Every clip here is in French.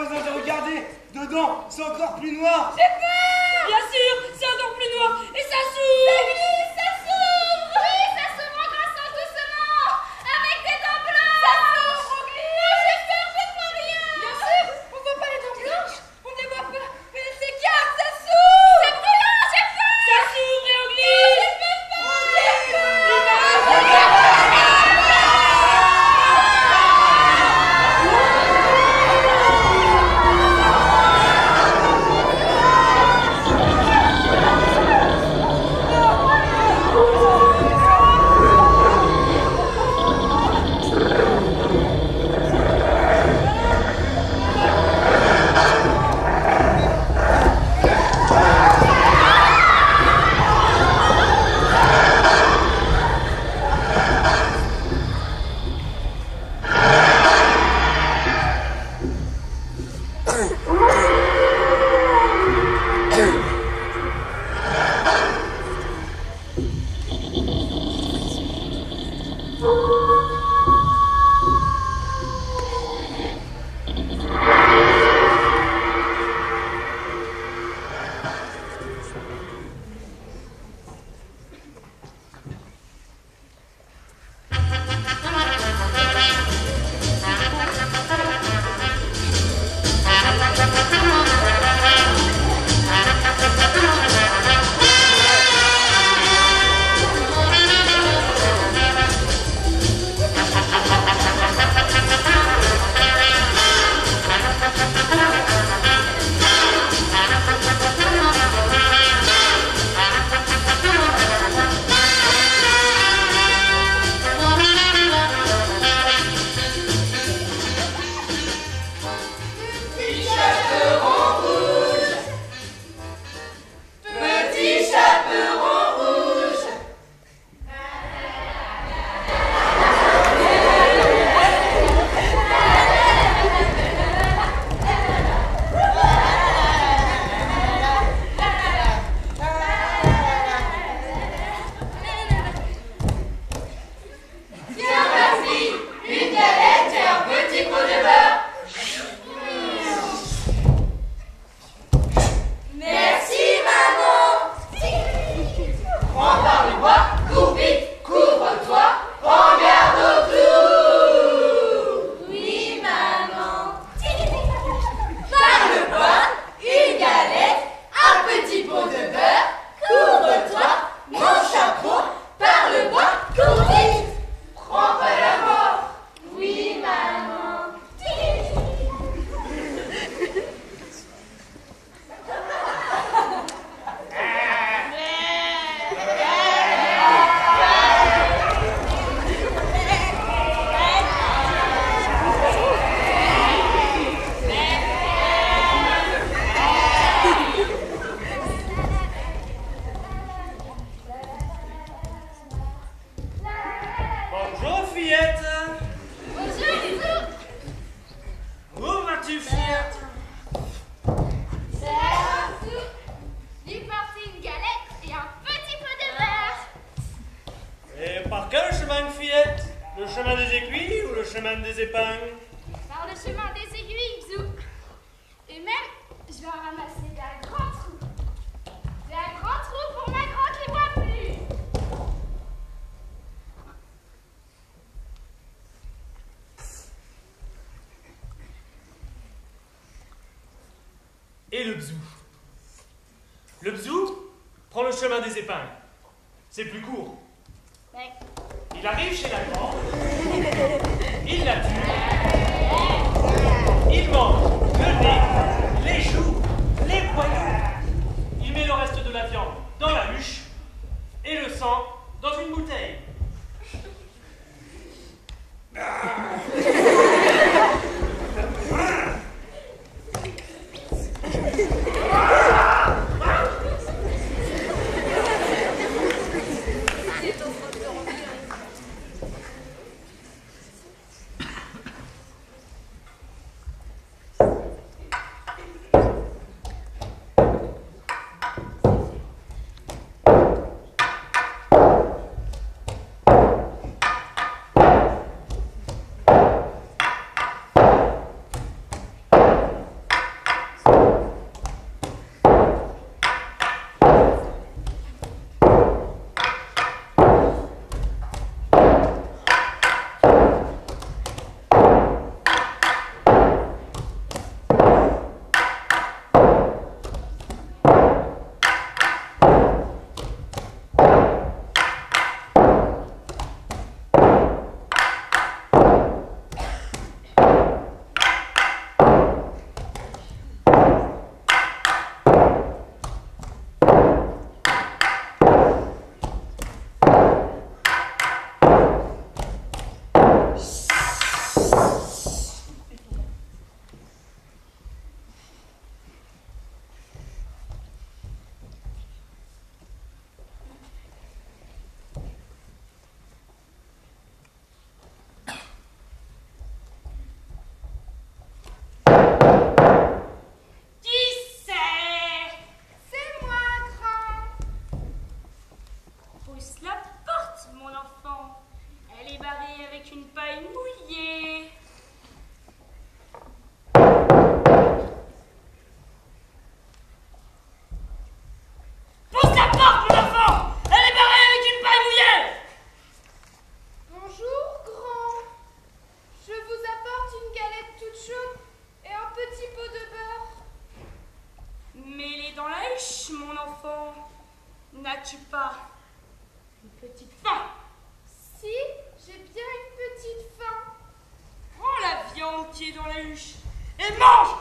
besoin de regarder. Dedans, c'est encore plus noir. J'ai peur. Bien sûr, c'est encore plus noir. Et ça s'ouvre. Ça glisse, ça s'ouvre. Oui, ça s'ouvre en grinçant doucement. Avec des dents blanches. Ça s'ouvre, on glisse. Non, j'ai peur, faites-moi rien. Bien sûr, on ne voit pas les dents blanches. On ne les voit pas. Mais elles s'écartent, ça s'ouvre. C'est brûlant, j'ai peur. Ça s'ouvre et on glisse. J'ai peur. Et le bzou. Le bzou prend le chemin des épingles. C'est plus court. Ouais. Il arrive chez la grande, il la tue, il mange le nez, les joues, les poignets. Il met le reste de la viande dans la huche et le sang dans une bouteille. paille mouillée. Pousse la porte, mon enfant! Elle est barrée avec une paille mouillée! Bonjour, grand. Je vous apporte une galette toute chaude et un petit pot de beurre. Mets-les dans la huche, mon enfant. N'as-tu pas une petite faim? Si, j'ai bien une petite faim. Prends la viande qui est dans la huche et mange!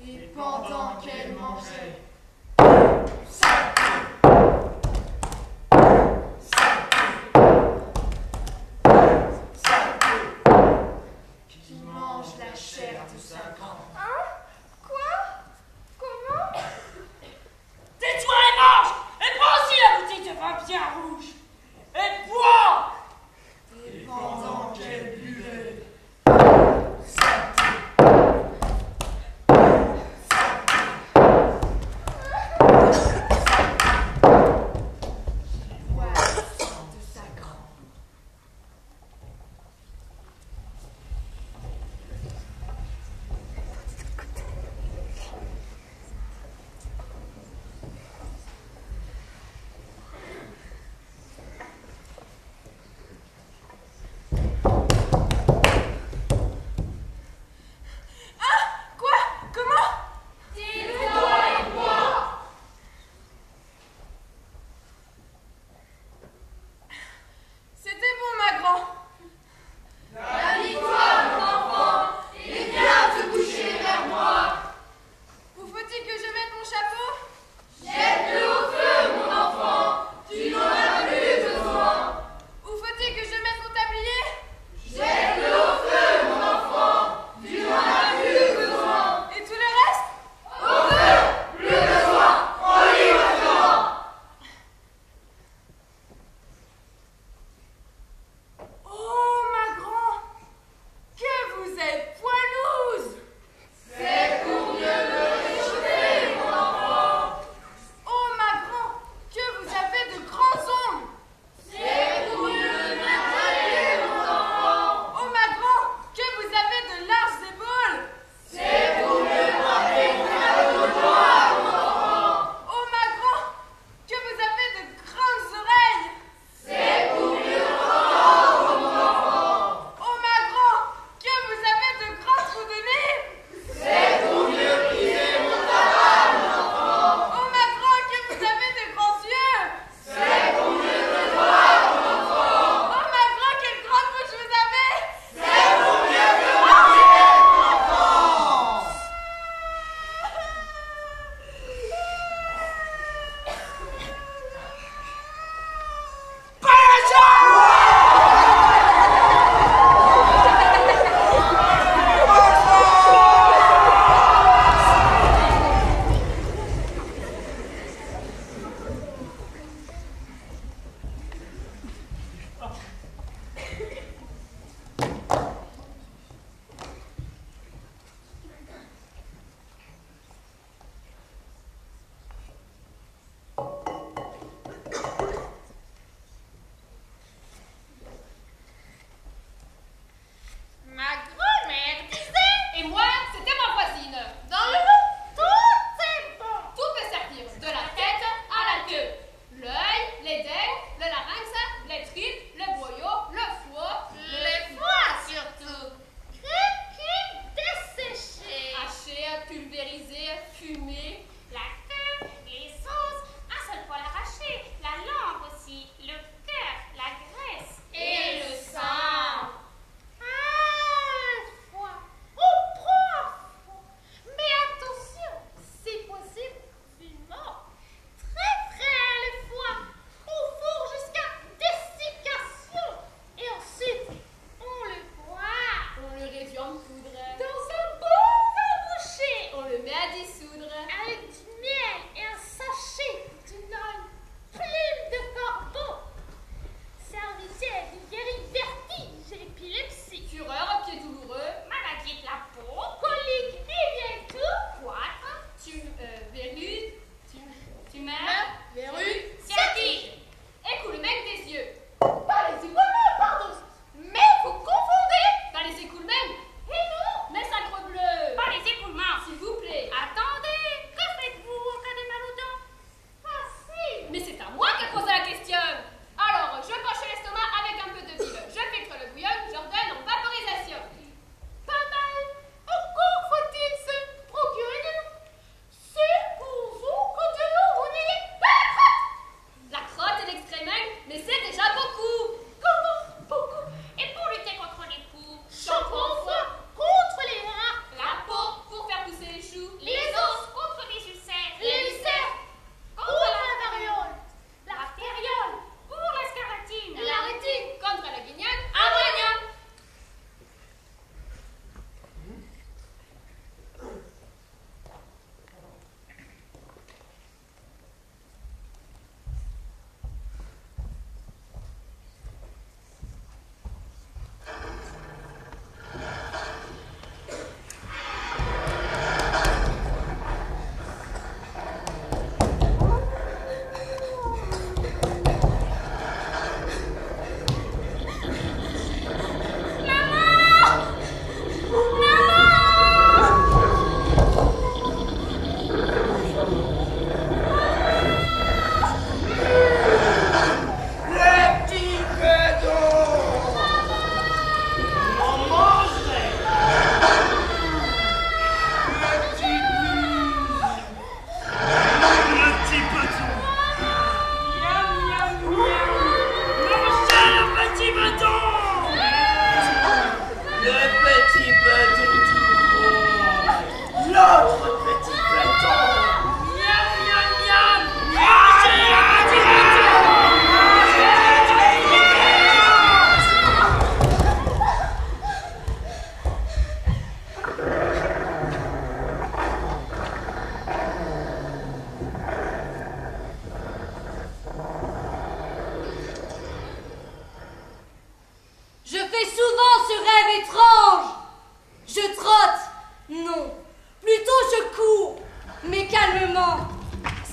Et pendant qu'elle mangeait, qui mange la chair de sa grand. Hein? Quoi? Comment? Tais-toi et mange! Et prends aussi la bouteille de vin bien rouge! Et bois! Et pendant qu'elle buvait,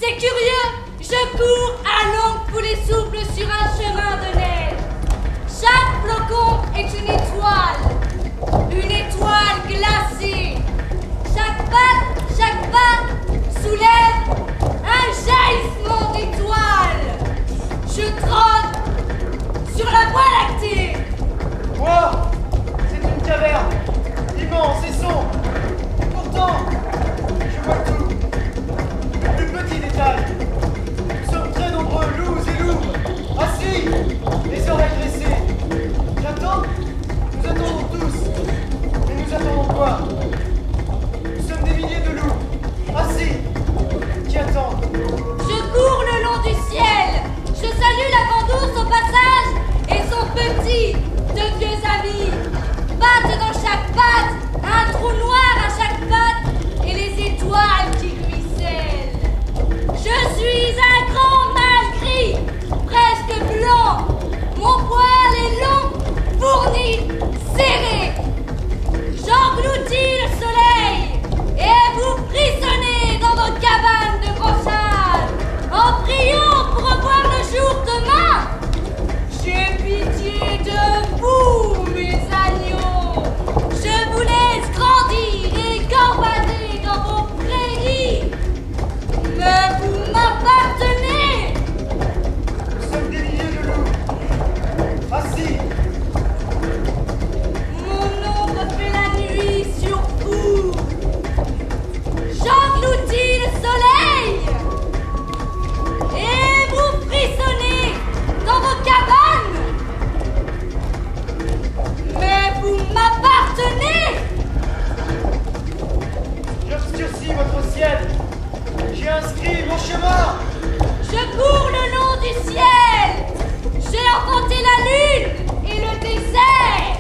C'est curieux, je cours à longue foulée souple sur un chemin de neige. Chaque flocon est une étoile glacée. Chaque patte soulève un jaillissement d'étoiles. Je trotte sur la voie lactée. Moi, c'est une caverne, immense et sombre. Et pourtant, je vois tout. Le plus petit détail. Nous sommes très nombreux, loups et loups, assis, les oreilles dressées. J'attends. Nous attendons tous. Mais nous attendons quoi? Nous sommes des milliers de loups, assis, qui attendent. Je cours le long du ciel. Je salue la grande ours au passage et son petit, de vieux amis. Pattes dans chaque patte, un trou noir à chaque patte et les étoiles qui ruissellent. Je suis un grand mâle gris, presque blanc. Mon poil est long, fourni, serré. J'engloutis le soleil et vous frissonnez dans vos cabanes de brochage en priant pour revoir le jour demain. J'ai pitié de vous, mes agneaux. Je vous laisse grandir et gambader dans vos prairies. Mais vous m'appartenez. Nous sommes des milliers de loups, assis. Mon ombre fait la nuit sur vous. J'engloutis le soleil et vous frissonnez dans vos cabanes. Mais vous m'appartenez. J'obscurcis votre ciel. J'ai inscrit mon chemin. Je cours le long du ciel. J'ai emporté la lune et le désert.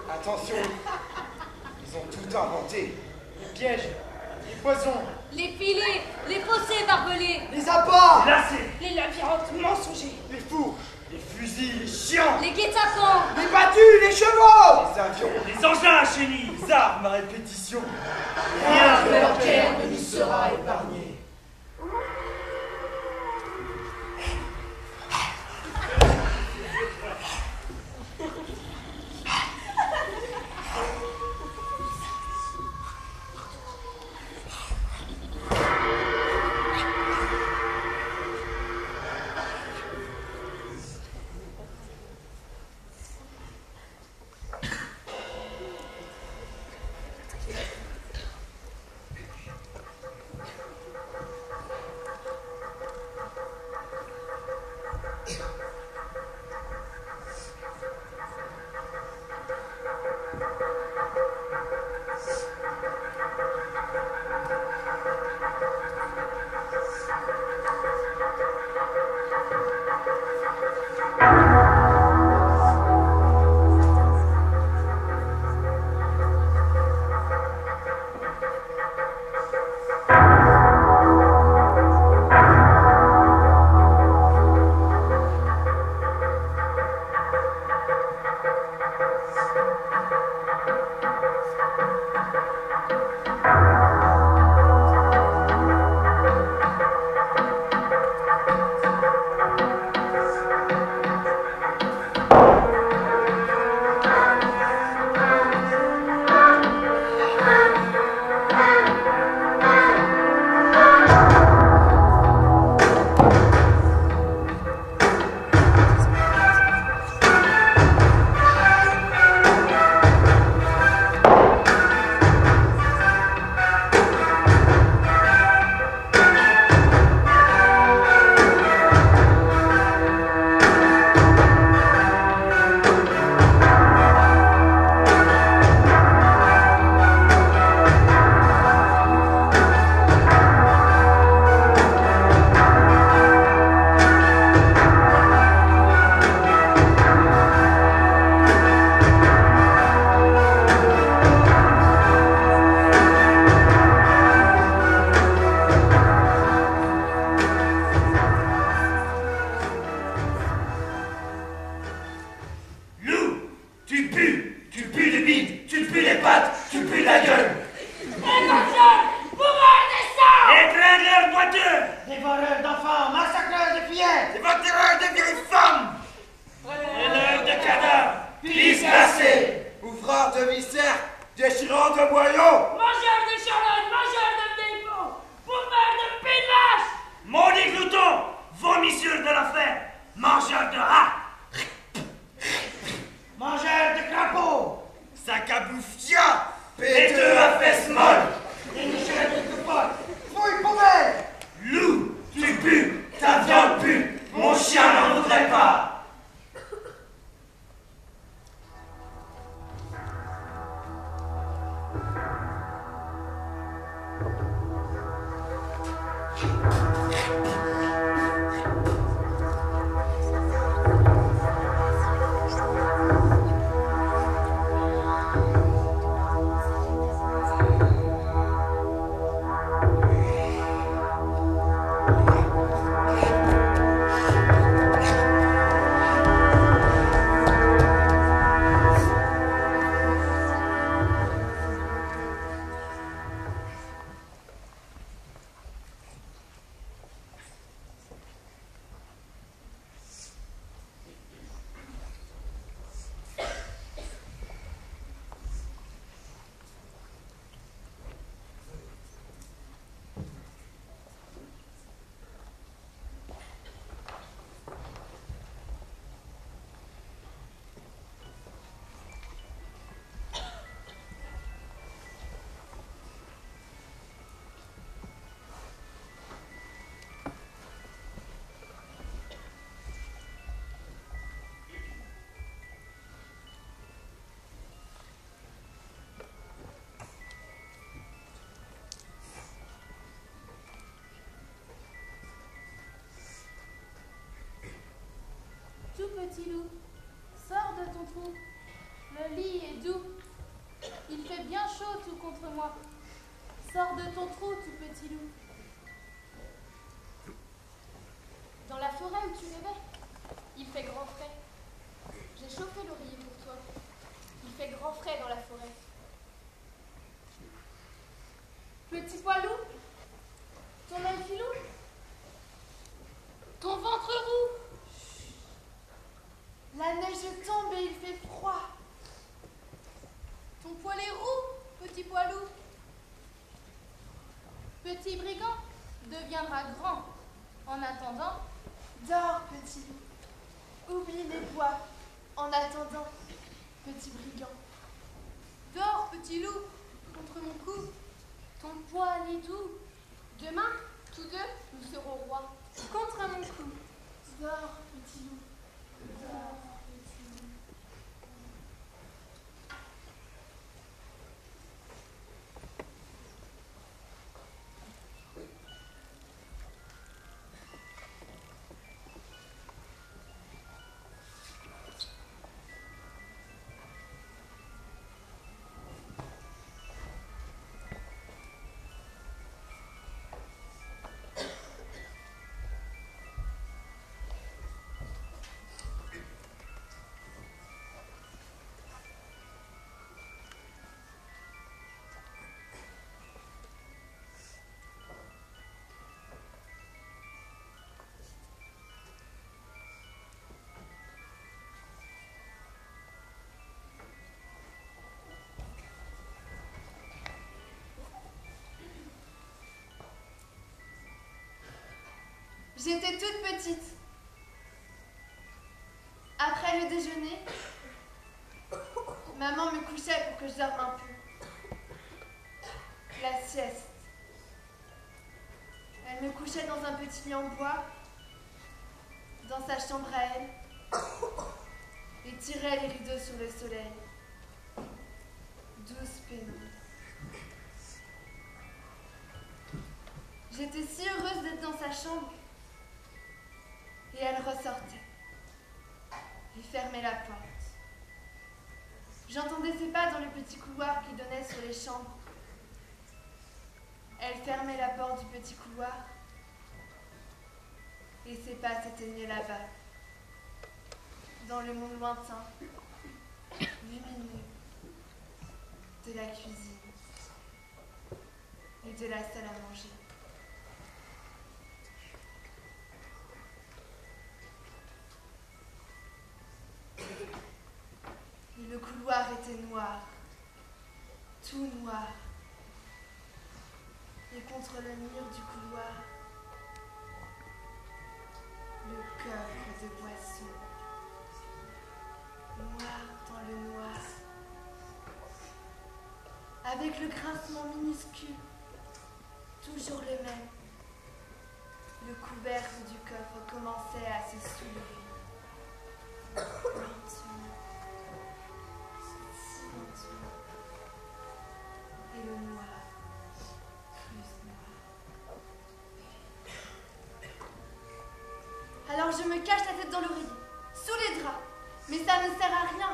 Attention, ils ont tout inventé. Les pièges, les poisons, Les filets, les fossés barbelés, les appâts, Lacé. Les labyrinthes mensongers. les fours, les fusils, les chiens, les guet-apens, les battus, les chevaux, les avions, Les engins à chenilles. les armes à répétition. Rien de leur terre ne nous sera épargné. votre boyau! Mangeur de charlotte, mangeur de bacon, bouffeur de pied de vache! Maudit glouton, vomissure de la ferme, mangeur de rats, Mangeur de crapauds! Sac à bouffia! péteux à fesses molles, Dénicheur de potes! Fouille poubelle! loup, tu pues, ta viande pue, mon chien n'en voudrait pas. Tout petit loup, sors de ton trou. Le lit est doux. Il fait bien chaud tout contre moi. Sors de ton trou, tout petit loup. Dans la forêt où tu rêvais, il fait grand frais. J'ai chauffé l'oreiller pour toi. Il fait grand frais dans la forêt. Petit poilou, ton œil filou, ton ventre roux. La neige tombe et il fait froid. Ton poil est roux, petit poilou. Petit brigand deviendra grand. En attendant, dors, petit loup. Oublie les bois. En attendant, petit brigand. Dors, petit loup, contre mon cou. Ton poil est doux. Demain, tous deux, nous serons rois. Contre mon cou. Dors, petit loup. Dors. J'étais toute petite. Après le déjeuner, maman me couchait pour que je dorme un peu. La sieste. Elle me couchait dans un petit lit en bois, dans sa chambre à elle, et tirait les rideaux sur le soleil. Douce pénombre. J'étais si heureuse d'être dans sa chambre. Et elle ressortait et fermait la porte. J'entendais ses pas dans le petit couloir qui donnait sur les chambres. Elle fermait la porte du petit couloir et ses pas s'éteignaient là-bas, dans le monde lointain, lumineux, de la cuisine et de la salle à manger. Et le couloir était noir, tout noir. Et contre le mur du couloir, le coffre de boisson, noir dans le noir, avec le grincement minuscule, toujours le même. Le couvercle du coffre commençait à se soulever, lentement, si lentement, et le noir, plus noir. Alors je me cache la tête dans l'oreiller, sous les draps, mais ça ne sert à rien.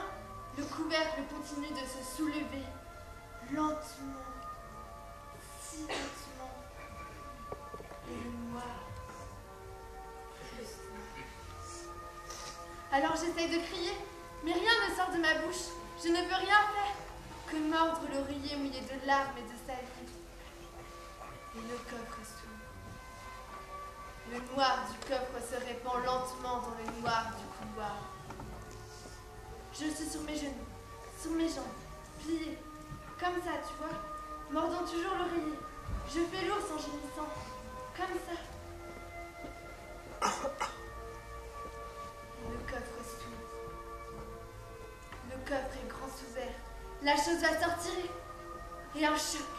Le couvercle continue de se soulever, lentement, si lentement, et le noir, plus noir. Alors j'essaye de crier, mais rien ne sort de ma bouche. Je ne peux rien faire que mordre l'oreiller mouillé de larmes et de salive. Et le coffre s'ouvre. Le noir du coffre se répand lentement dans le noir du couloir. Je suis sur mes genoux, sur mes jambes, pliées, comme ça, tu vois, mordant toujours l'oreiller. Je fais l'ours en gémissant, comme ça. Et le coffre s'ouvre. Le coffre est grand ouvert. La chose va sortir et un choc.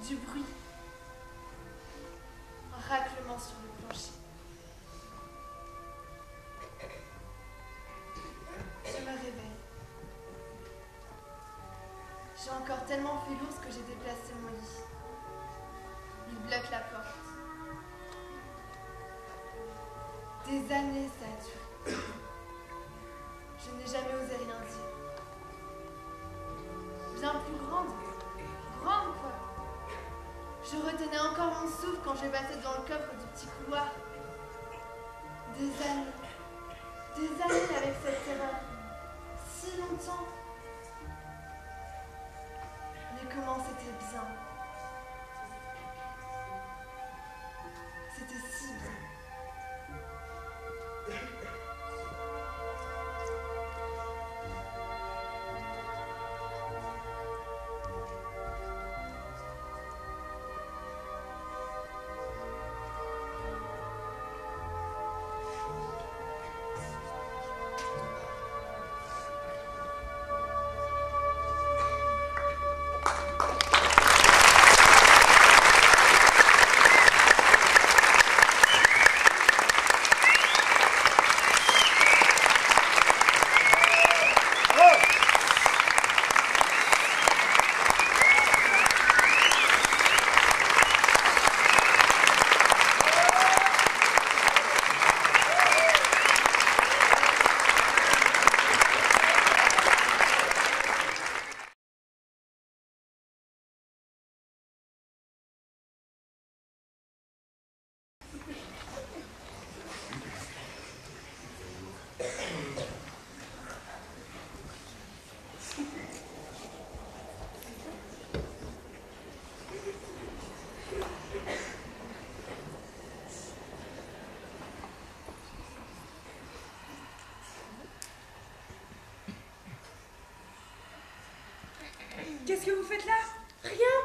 Du bruit. Un raclement sur le plancher. Je me réveille. J'ai encore tellement fait l'ours que j'ai déplacé mon lit. Il bloque la porte. Des années ça a duré. Je n'ai jamais osé rien dire. Bien plus grande. Grande quoi. Je retenais encore mon souffle quand je passais devant le coffre du petit couloir. Des années avec cette terreur. Si longtemps. Mais comment c'était bien. C'était si bien. Qu'est-ce que vous faites là? Rien.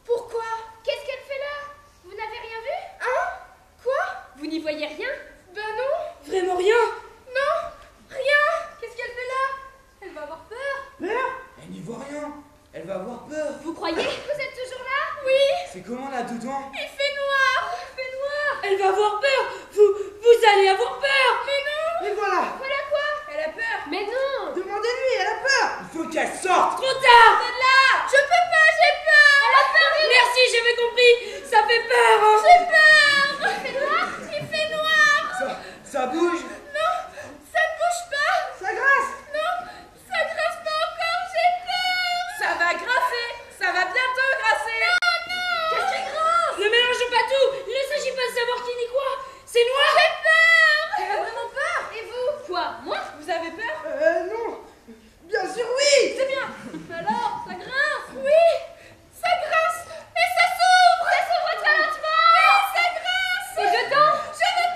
Pourquoi? Qu'est-ce qu'elle fait là? Vous n'avez rien vu? Hein? Quoi? Vous n'y voyez rien? Ben non. Vraiment rien? Non. Rien. Qu'est-ce qu'elle fait là? Elle va avoir peur. Peur? Elle n'y voit rien. Elle va avoir peur. Vous croyez? Vous êtes toujours là? Oui. C'est comment là-dedans? Il fait noir. Il fait noir. Elle va avoir peur. Vous allez avoir peur. Mais non. Et voilà! Voilà quoi? Elle a peur. Mais non. Demandez-lui, elle a peur! Il faut qu'elle sorte! Trop tard. Je peux pas, j'ai peur. Elle a peur. Merci, j'avais compris. Ça fait peur. Hein. J'ai peur. Il fait noir. Il fait noir. Ça bouge! Non, ça ne bouge pas. Ça grasse! Non, ça grasse pas encore, j'ai peur. Ça va grasser. Ça va bientôt grasser. Qu'est-ce qui grasse? Ne mélangeons pas tout. Il ne s'agit pas de savoir qui ni quoi. C'est noir. J'ai peur. Elle a vraiment peur. Et vous? Quoi? Moi? Vous avez peur? Non! Bien sûr, oui! C'est bien. Alors, ça grince. Oui, ça grince. Et ça s'ouvre. Ça s'ouvre très lentement. Oui, ça grince. Et dedans? Je veux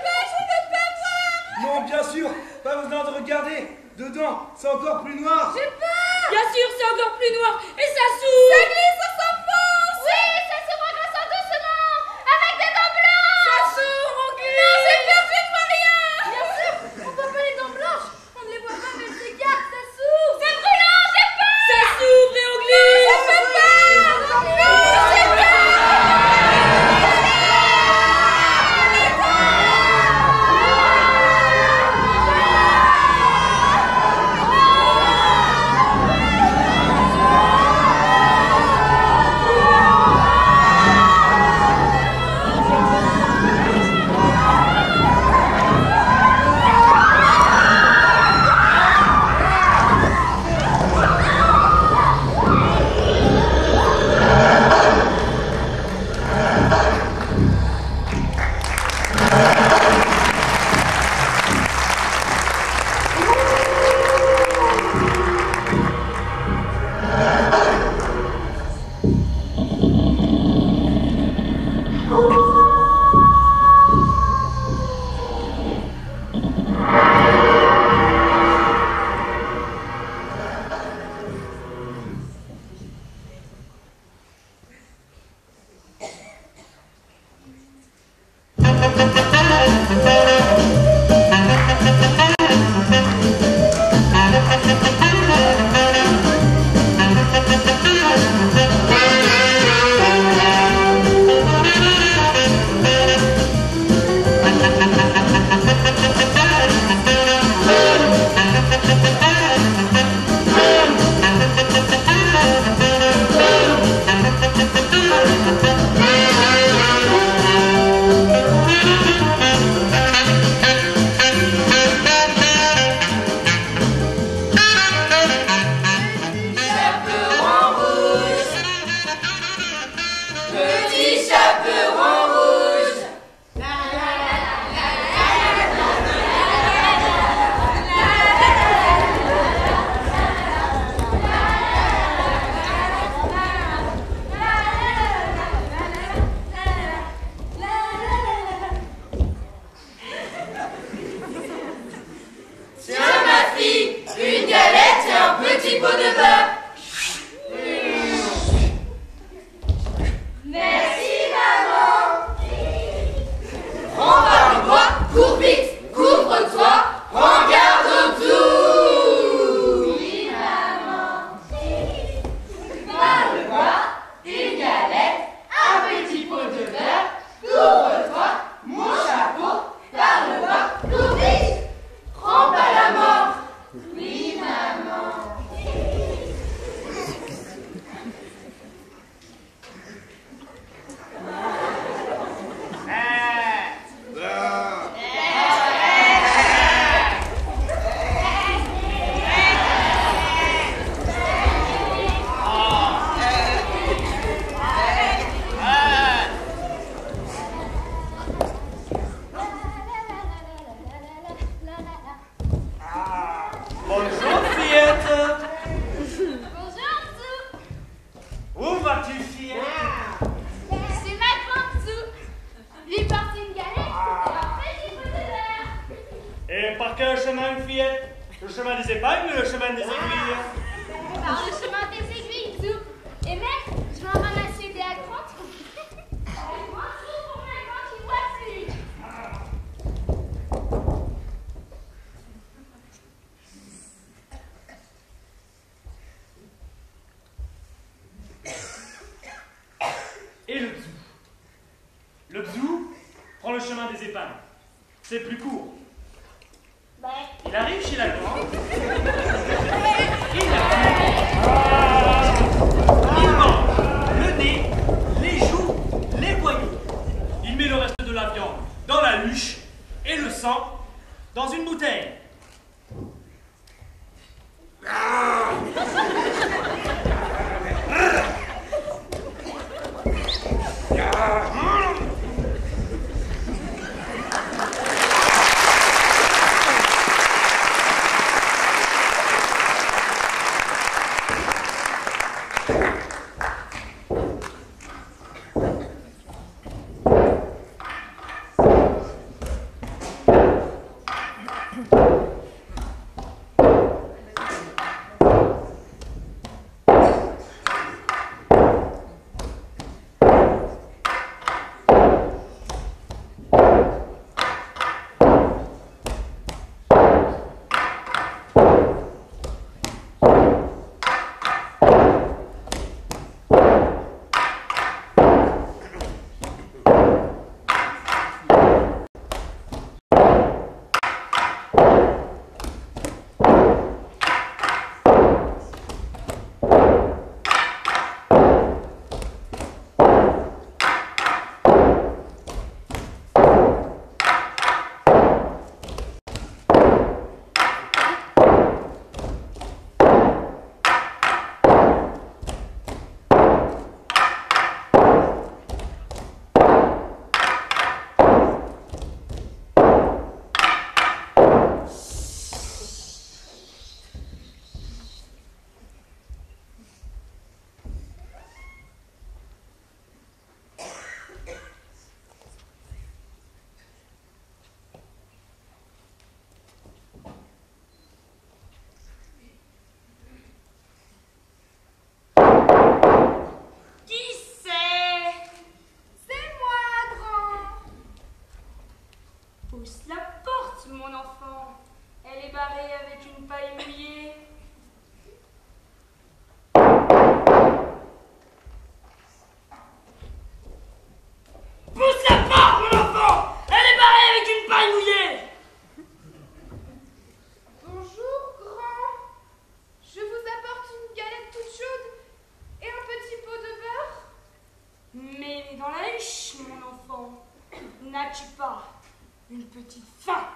pas voir. Non, bien sûr! Pas besoin de regarder! Dedans, c'est encore plus noir! J'ai peur. Bien sûr, c'est encore plus noir. quel chemin, fillette? Le chemin des épingles ou le chemin des aiguilles? Par le chemin des aiguilles, Zou. Et mec, je vais en ramasser des à 30. Moi, Zou, pour maintenant qu'il voit plus. Et le bzou? Le bzou prend le chemin des épingles. C'est plus court. Il arrive chez la grande. Il mange le nez, les joues, les poignets. Il met le reste de la viande dans la huche et le sang dans une bouteille. N'as-tu pas une petite faim?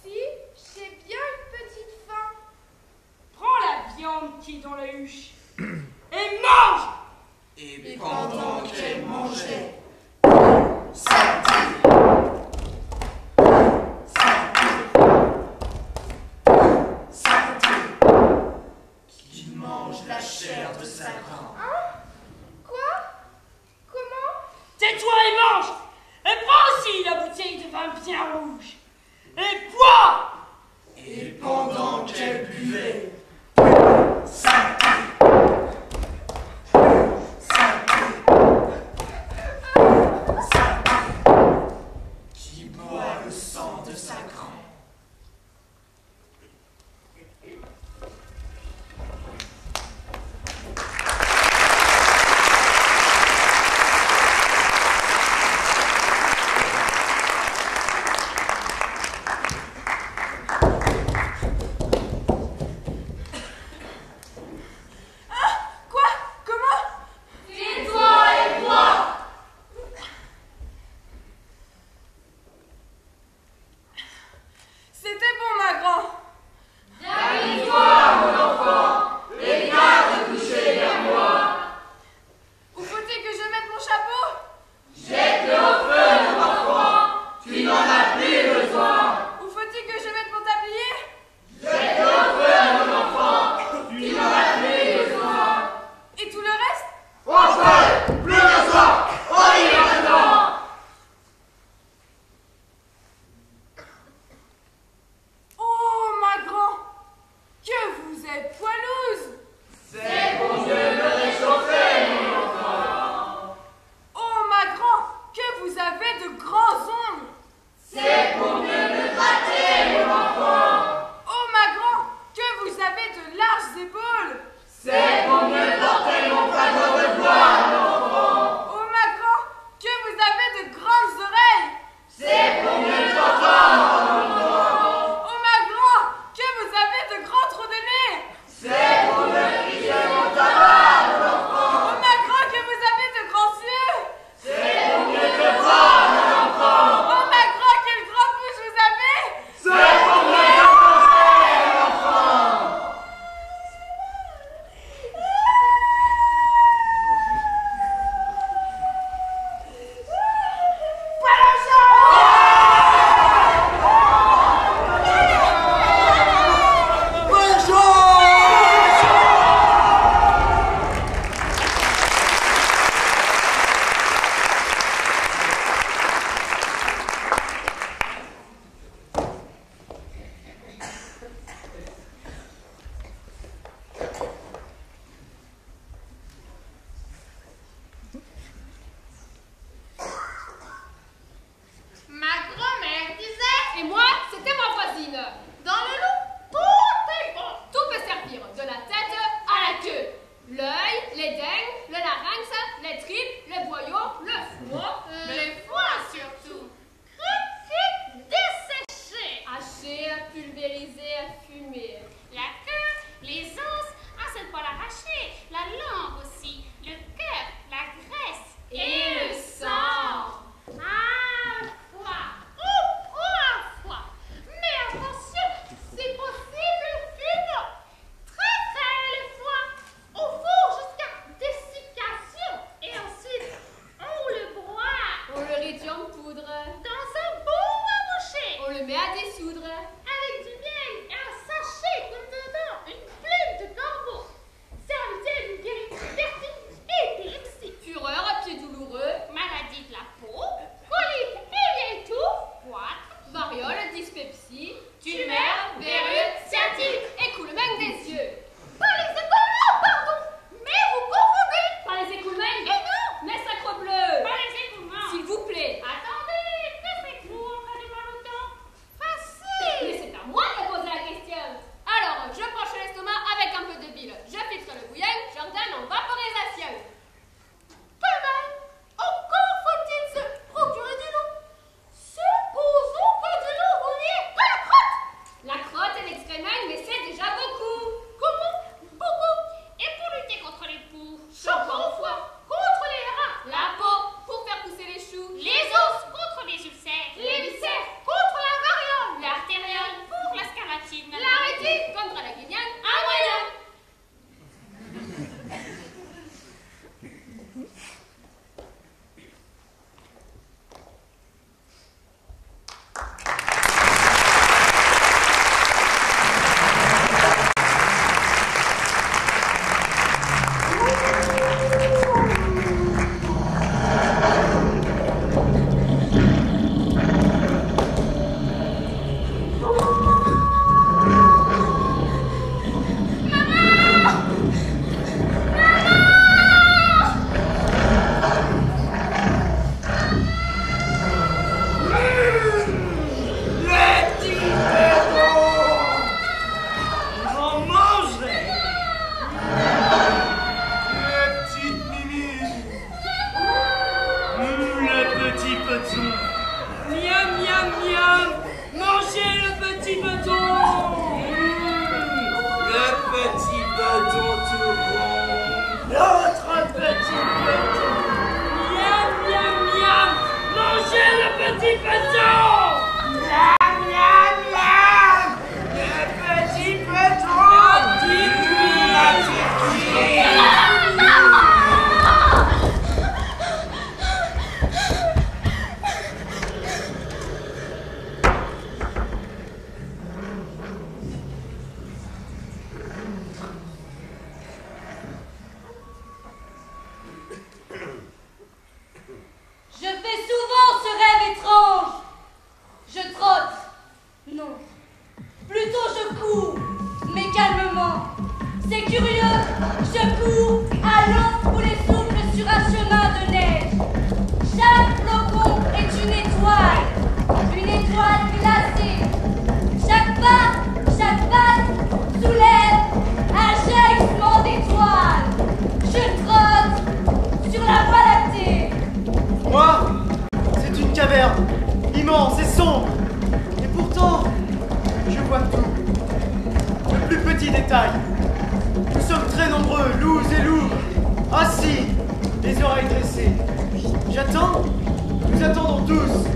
Si, j'ai bien une petite faim. Prends la viande qui est dans la huche et mange! Et pendant qu'elle mangeait, qui mange la chair de sa grande. Hein? Quoi? Comment? Tais-toi et mange! Et prends aussi la bouteille de vin bien rouge! Et bois! Et pendant qu'elle buvait, l'érithium poudre. Dans un bon à moucher. On le met à dessoudre. Avec du miel et un sachet contenant une plume de corbeau. Serviteur d'une guérison épilepsie. Fureur à pied douloureux. Maladie de la peau. Colique et vieille toux. Goitre. Variole, dyspepsie. Tumeur, verrue, sciatique. Écoulement des yeux. Pas les écoulements, pardon. Mais vous confondez. Pas les écoulements. Et non. Mais sacrebleu. Pas les écoulements. S'il vous plaît. Attendez, que faites-vous en cas de mal au temps? Facile. Mais c'est à moi de poser la question. Alors, je penche l'estomac avec un peu de bile. Je filtre le bouillon, j'ordonne en vaporisation. Pas mal. Encore faut-il se procurer du l'eau. Supposons que de l'eau reliée à la crotte. La crotte et l'excrément, mais c'est déjà beaucoup. Comment? Beaucoup. Et pour lutter contre les poux, shampoing au foie. Contre les rats, La peau pour faire pousser les choux. les os contre les ulcères, Les viscères contre la variole, L'artériole pour la scarlatine. La rétine contre la guignane. Un moyen. Miam, miam, miam. Mangez le petit bâton. Le petit bâton tout rond. L'autre petit bâton. Miam, miam, miam. Mangez le petit bâton. Miam, miam, miam. Le petit bâton. La petite cuillère. Je fais souvent ce rêve étrange. Je trotte. Non. Plutôt je cours, mais calmement. C'est curieux, je cours à l'eau où les souffles sur un chemin de neige. Chaque flocon est une étoile glacée. Chaque patte soulève un jaillissement d'étoiles. Je trotte sur la voie lactée. Moi, c'est une caverne, immense et sombre. Et pourtant, je vois tout. Le plus petit détail. Nous sommes très nombreux, loups et loups, assis, les oreilles dressées. J'attends, nous attendons tous.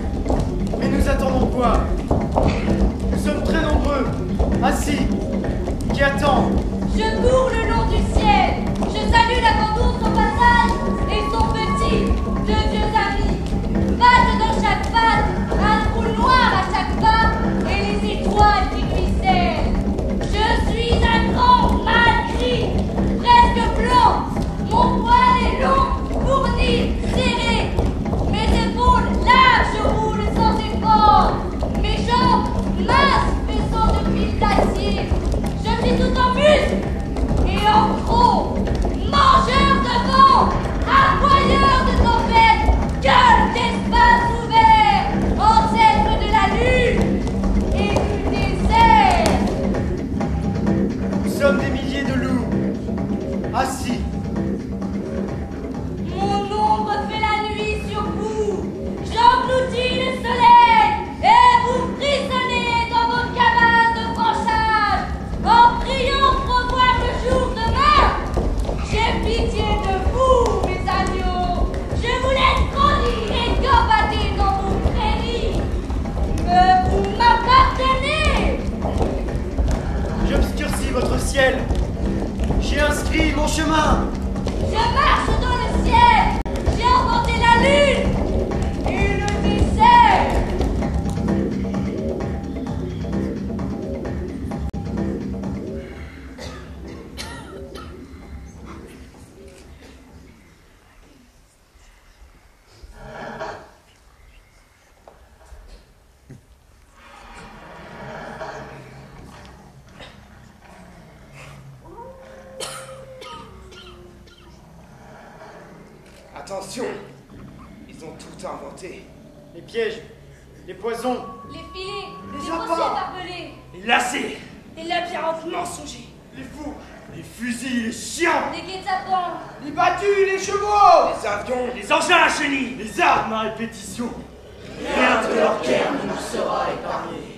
Mais nous attendons quoi? Nous sommes très nombreux, assis, qui attendent. Je cours le long du ciel. Je salue la ventouse au passage et son petit, deux vieux amis. Patte dans chaque patte, un trou noir à chaque pas et les étoiles qui ruissellent. Je suis un grand mal gris, presque blanc. Mon poil est long, fourni, serré. Mes épaules larges roulent sans effort. Mes jambes minces faisant de fil d'acier. Je suis tout en muscle et en gros, mangeur de vent, aboyeur de tempête, gueule d'espace ouvert, ancêtre de la lune et du désert. Nous sommes des milliers de loups, assis. Mon ombre fait la nuit sur vous, j'engloutis le soleil et vous frissonnez dans vos cabanes de branchage en priant pour voir le jour demain. J'ai pitié de vous, mes agneaux, je vous laisse grandir et gambader dans vos prairies, mais vous m'appartenez. J'obscurcis votre ciel. J'ai inscrit mon chemin. Je marche dans le ciel, j'ai inventé la lune et le Attention, ils ont tout inventé. Les pièges, les poisons, Les filets, Les les appâts. rochers barbelés, Les lacets. Les labyrinthes mensongers. les fous, les fusils, les chiens, les guet-apens, Les battus, les chevaux, les avions, Les engins à chenilles. les armes à répétition. Rien de leur cairn ne nous sera épargné.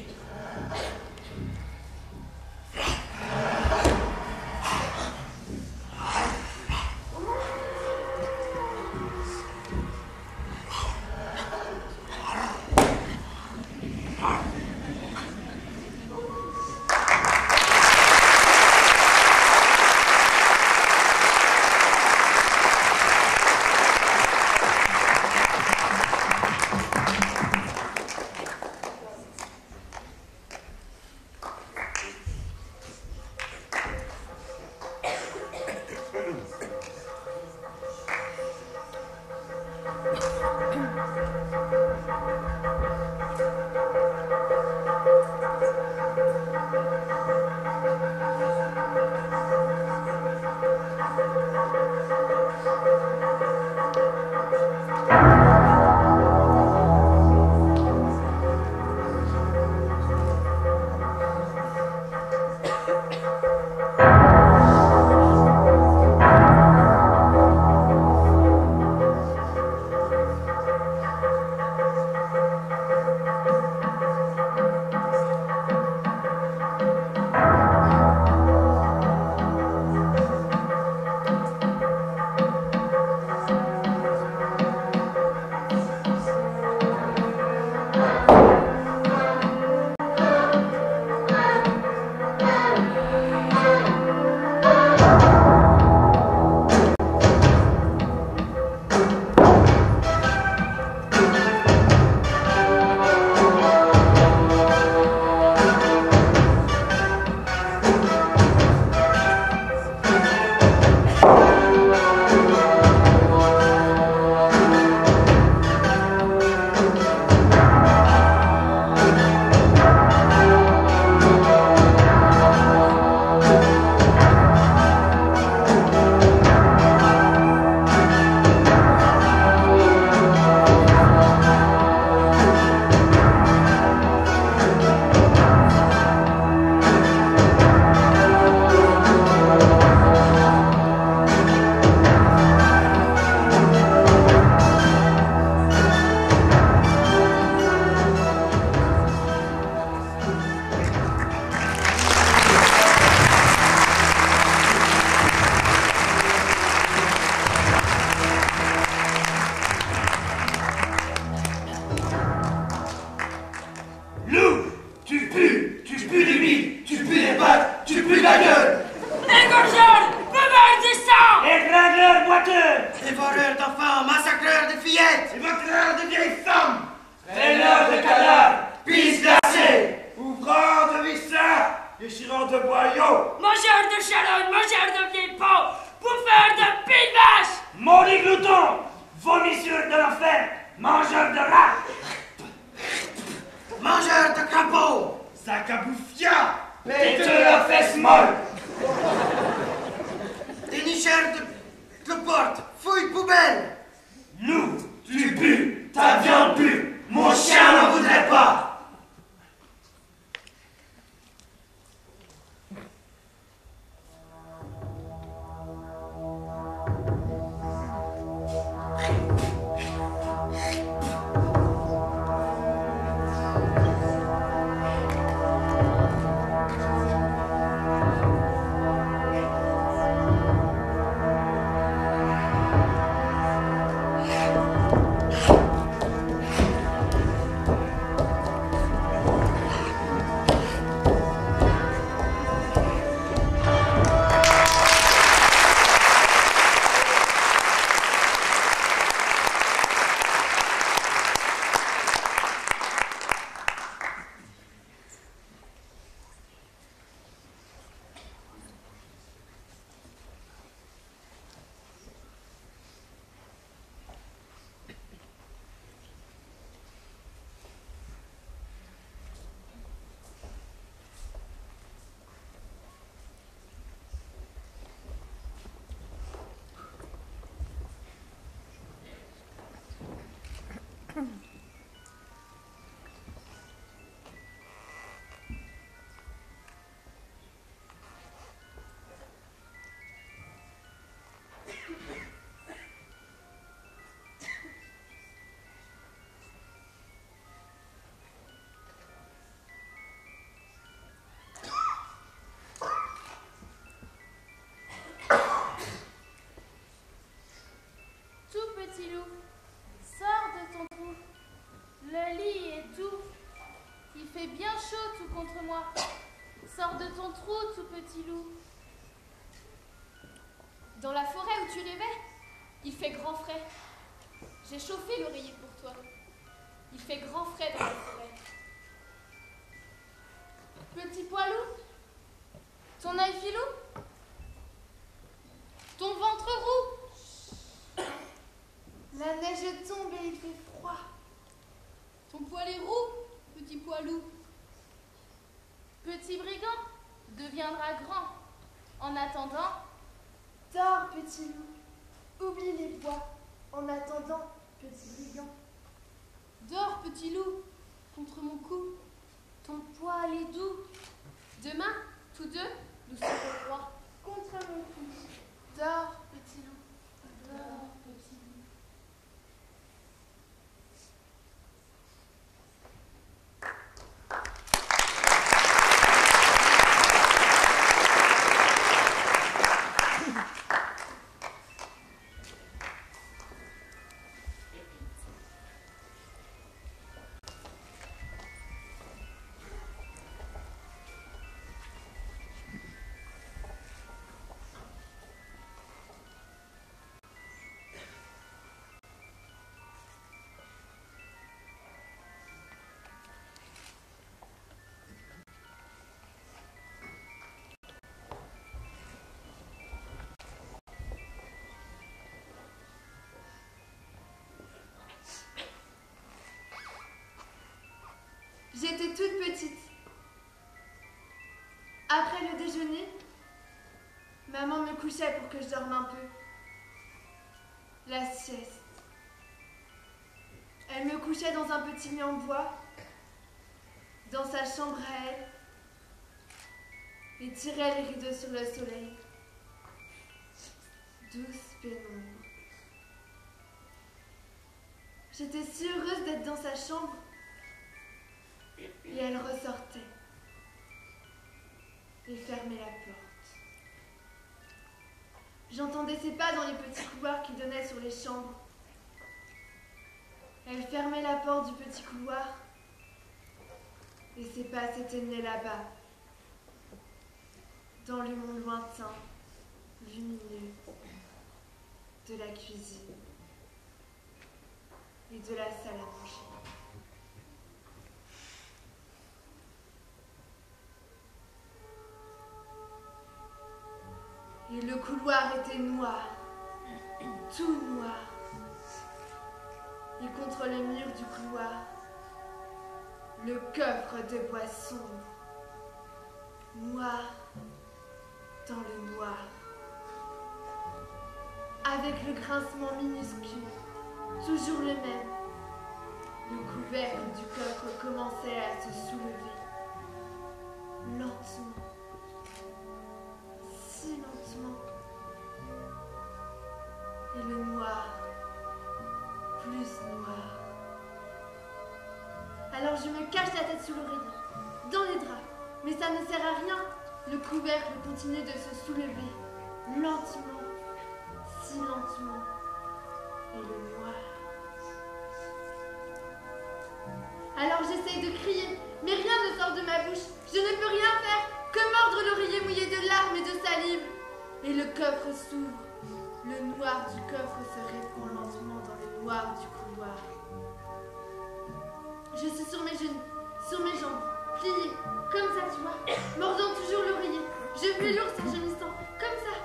Dévoreurs d'enfants, massacreurs de fillettes, Évoqueurs de vieilles femmes, traîneurs de cadavres, pisse glacée, ouvrants de vissins, déchirants de boyaux, Mangeurs de chalogne, mangeurs de vieilles peaux, bouffeurs de pieds de vache, Maudits gloutons, vomissures de l'enfer, mangeurs de rats, mangeurs de crapauds, sac à bouffias, péteux à fesses molles, dénicheurs de cloportes, fouilles poubelles. nous, tu pues, ta viande pue, mon chien n'en voudrait pas. loup, sors de ton trou. Le lit est doux. Il fait bien chaud tout contre moi. Sors de ton trou, tout petit loup. Dans la forêt où tu rêvais, il fait grand frais. J'ai chauffé l'oreiller pour toi. Il fait grand frais dans la forêt. Petit poilou, ton œil filou, ton ventre roux. La neige tombe et il fait froid. Ton poil est roux, petit poilou. Petit brigand deviendra grand. En attendant, dors, petit loup. Oublie les bois. En attendant, petit brigand. dors, petit loup, contre mon cou. Ton poil est doux. Demain, tous deux, nous serons rois. Contre mon cou. Dors, petit loup. Dors, petit loup. J'étais toute petite. Après le déjeuner, maman me couchait pour que je dorme un peu. La sieste. Elle me couchait dans un petit lit en bois, dans sa chambre à elle, et tirait les rideaux sur le soleil. Douce pénombre. J'étais si heureuse d'être dans sa chambre. Et elle ressortait et fermait la porte. J'entendais ses pas dans les petits couloirs qui donnaient sur les chambres. Elle fermait la porte du petit couloir et ses pas s'éteignaient là-bas, dans le monde lointain, lumineux, de la cuisine et de la salle à manger. Et le couloir était noir, tout noir. Et contre le mur du couloir, le coffre de bois sombre, noir dans le noir. Avec le grincement minuscule, toujours le même, le couvercle du coffre commençait à se soulever, lentement. Si lentement, et le noir, plus noir. Alors je me cache la tête sous l'oreiller, dans les draps, mais ça ne sert à rien. Le couvercle continue de se soulever, lentement, si lentement, et le noir. Alors j'essaye de crier, mais rien ne sort de ma bouche, je ne peux rien faire. Que mordre l'oreiller mouillé de larmes et de salive. Et le coffre s'ouvre. Le noir du coffre se répand lentement dans le noir du couloir. Je suis sur mes genoux, sur mes jambes, pliées, comme ça, tu vois, mordant toujours l'oreiller. Je vais l'ours en gémissant, comme ça.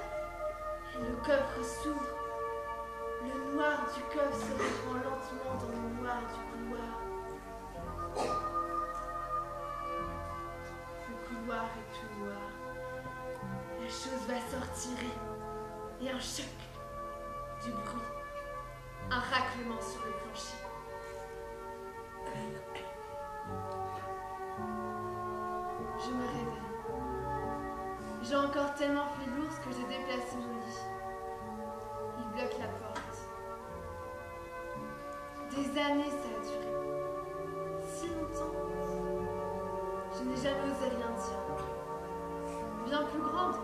Et le coffre s'ouvre. Le noir du coffre se répand lentement dans le noir du couloir. Le couloir est tout noir. La chose va sortir et un choc, du bruit, un raclement sur le plancher. Je me réveille. J'ai encore tellement fait l'ours que j'ai déplacé mon lit. Il bloque la porte. Des années ça a duré. Si longtemps. Je n'ai jamais osé rien dire. Bien plus grande.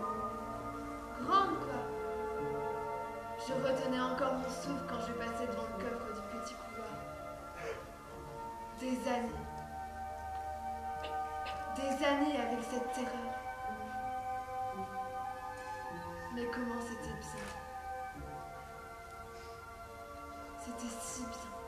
Grande, quoi. Je retenais encore mon souffle quand je passais devant le coffre du petit couloir. Des années. Des années avec cette terreur. Mais comment c'était bien. C'était si bien.